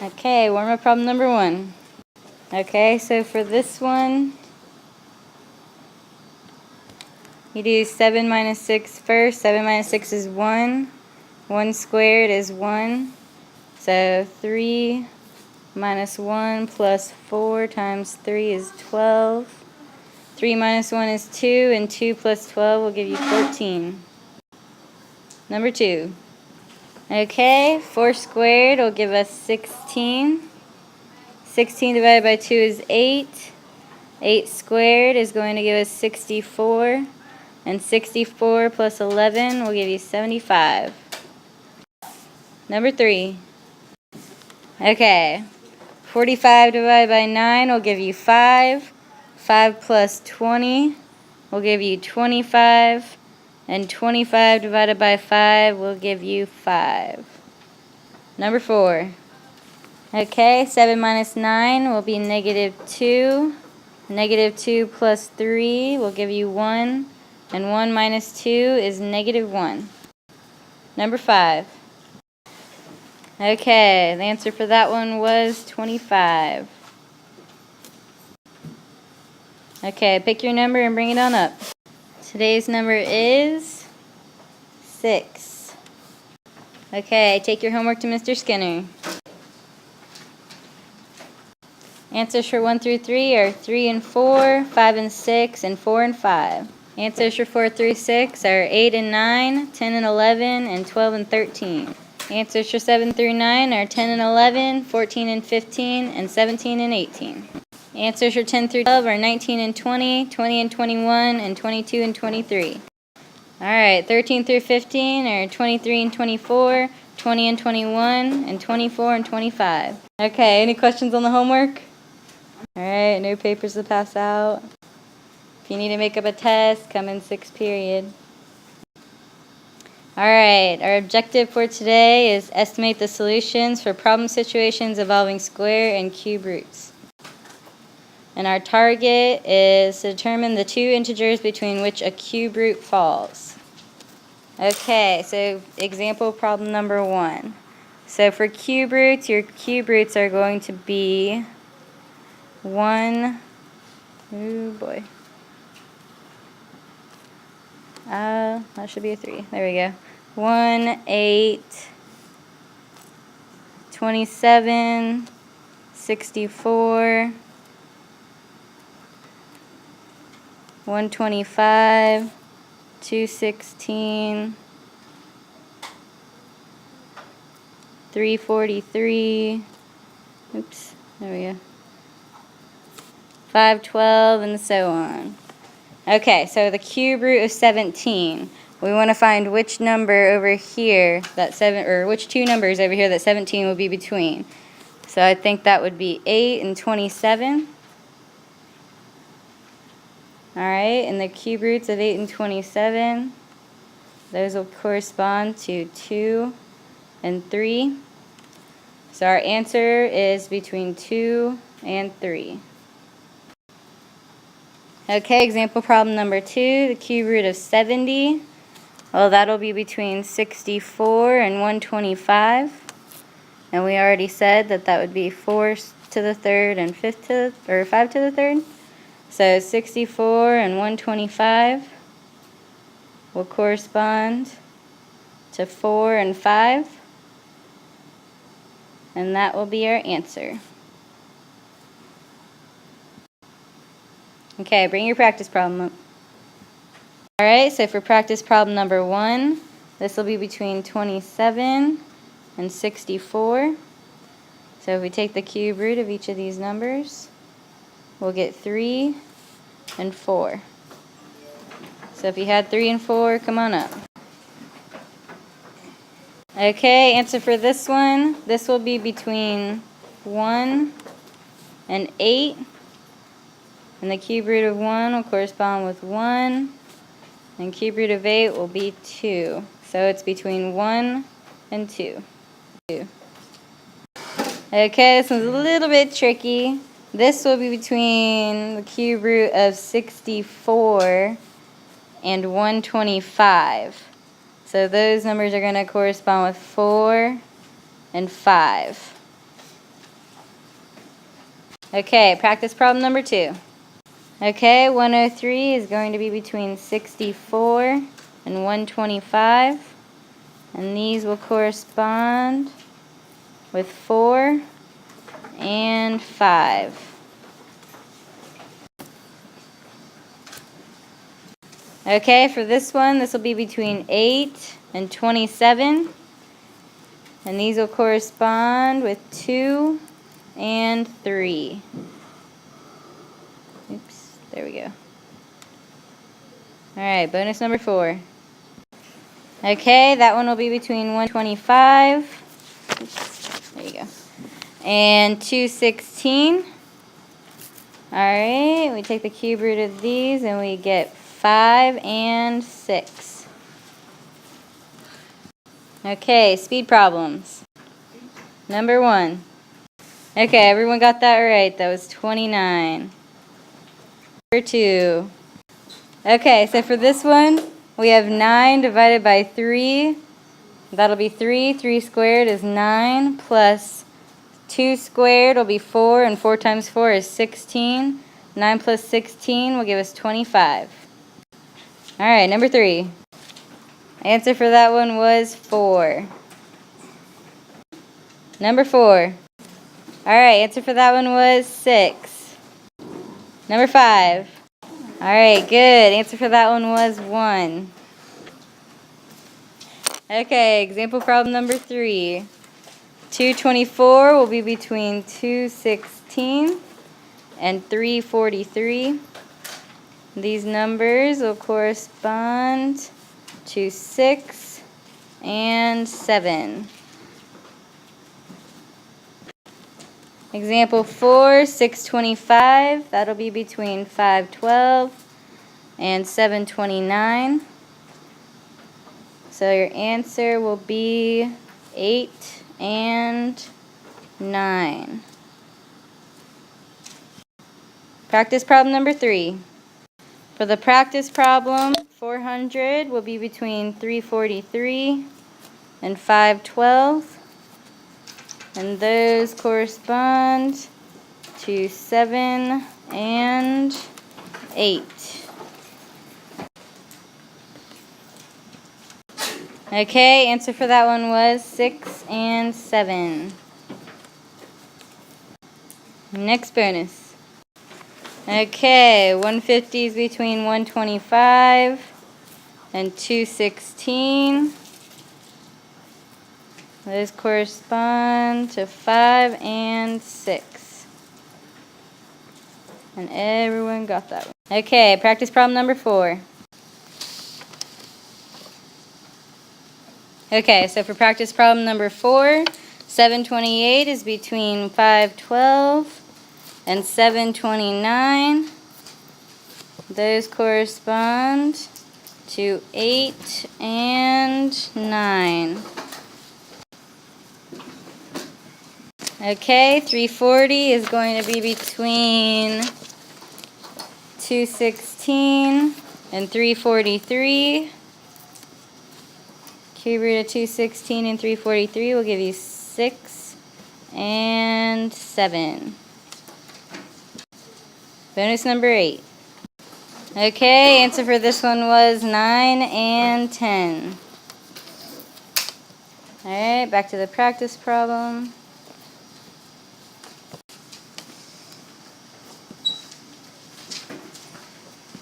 Okay, warm up problem number 1. Okay, so for this one, you do 7 minus 6 first. 7 minus 6 is 1. 1 squared is 1. So 3 minus 1 plus 4 times 3 is 12. 3 minus 1 is 2, and 2 plus 12 will give you 14. Number 2. Okay, 4 squared will give us 16. 16 divided by 2 is 8. 8 squared is going to give us 64. And 64 plus 11 will give you 75. Number 3. Okay, 45 divided by 9 will give you 5. 5 plus 20 will give you 25. And 25 divided by 5 will give you 5. Number 4. Okay, 7 minus 9 will be negative 2. Negative 2 plus 3 will give you 1. And 1 minus 2 is negative 1. Number 5. Okay, the answer for that one was 25. Okay, pick your number and bring it on up. Today's number is 6. Okay, take your homework to Mr. Skinner. Answers for 1 through 3 are 3 and 4, 5 and 6, and 4 and 5. Answers for 4 through 6 are 8 and 9, 10 and 11, and 12 and 13. Answers for 7 through 9 are 10 and 11, 14 and 15, and 17 and 18. Answers for 10 through 12 are 19 and 20, 20 and 21, and 22 and 23. Alright, 13 through 15 are 23 and 24, 20 and 21, and 24 and 25. Okay, any questions on the homework? Alright, no papers to pass out. If you need to make up a test, come in 6th period. Alright, our objective for today is estimate the solutions for problem situations involving square and cube roots. And our target is to determine the 2 integers between which a cube root falls. Okay, so example problem number 1. So for cube roots, your cube roots are going to be 1, oh boy. That should be a 3. There we go. 1, 8, 27, 64, 125, 216, 343, oops, there we go, 512, and so on. Okay, so the cube root of 17. We want to find which number over here that which 2 numbers over here that 17 will be between. So I think that would be 8 and 27. Alright, and the cube roots of 8 and 27, those will correspond to 2 and 3. So our answer is between 2 and 3. Okay, example problem number 2, the cube root of 70. Well, that'll be between 64 and 125. And we already said that that would be 4 to the third and 5 to the third. So 64 and 125 will correspond to 4 and 5. And that will be our answer. Okay, bring your practice problem up. Alright, so for practice problem number 1, this will be between 27 and 64. So if we take the cube root of each of these numbers, we'll get 3 and 4. So if you had 3 and 4, come on up. Okay, answer for this one. This will be between 1 and 8. And the cube root of 1 will correspond with 1. And cube root of 8 will be 2. So it's between 1 and 2. Okay, this one's a little bit tricky. This will be between the cube root of 64 and 125. So those numbers are going to correspond with 4 and 5. Okay, practice problem number 2. Okay, 103 is going to be between 64 and 125. And these will correspond with 4 and 5. Okay, for this one, this will be between 8 and 27. And these will correspond with 2 and 3. Oops, there we go. Alright, bonus number 4. Okay, that one will be between 125. Oops, there you go. And 216. Alright, we take the cube root of these and we get 5 and 6. Okay, speed problems. Number 1. Okay, everyone got that right. That was 29. Number 2. Okay, so for this one, we have 9 divided by 3. That'll be 3. 3 squared is 9 plus 2 squared will be 4, and 4 times 4 is 16. 9 plus 16 will give us 25. Alright, number 3. Answer for that one was 4. Number 4. Alright, answer for that one was 6. Number 5. Alright, good. Answer for that one was 1. Okay, example problem number 3. 224 will be between 216 and 343. These numbers will correspond to 6 and 7. Example 4, 625, that'll be between 512 and 729. So your answer will be 8 and 9. Practice problem number 3. For the practice problem, 400 will be between 343 and 512. And those correspond to 7 and 8. Okay, answer for that one was 6 and 7. Next bonus. Okay, 150 is between 125 and 216. Those correspond to 5 and 6. And everyone got that one. Okay, practice problem number 4. Okay, so for practice problem number 4, 728 is between 512 and 729. Those correspond to 8 and 9. Okay, 340 is going to be between 216 and 343. Cube root of 216 and 343 will give you 6 and 7. Bonus number 8. Okay, answer for this one was 9 and 10. Alright, back to the practice problem.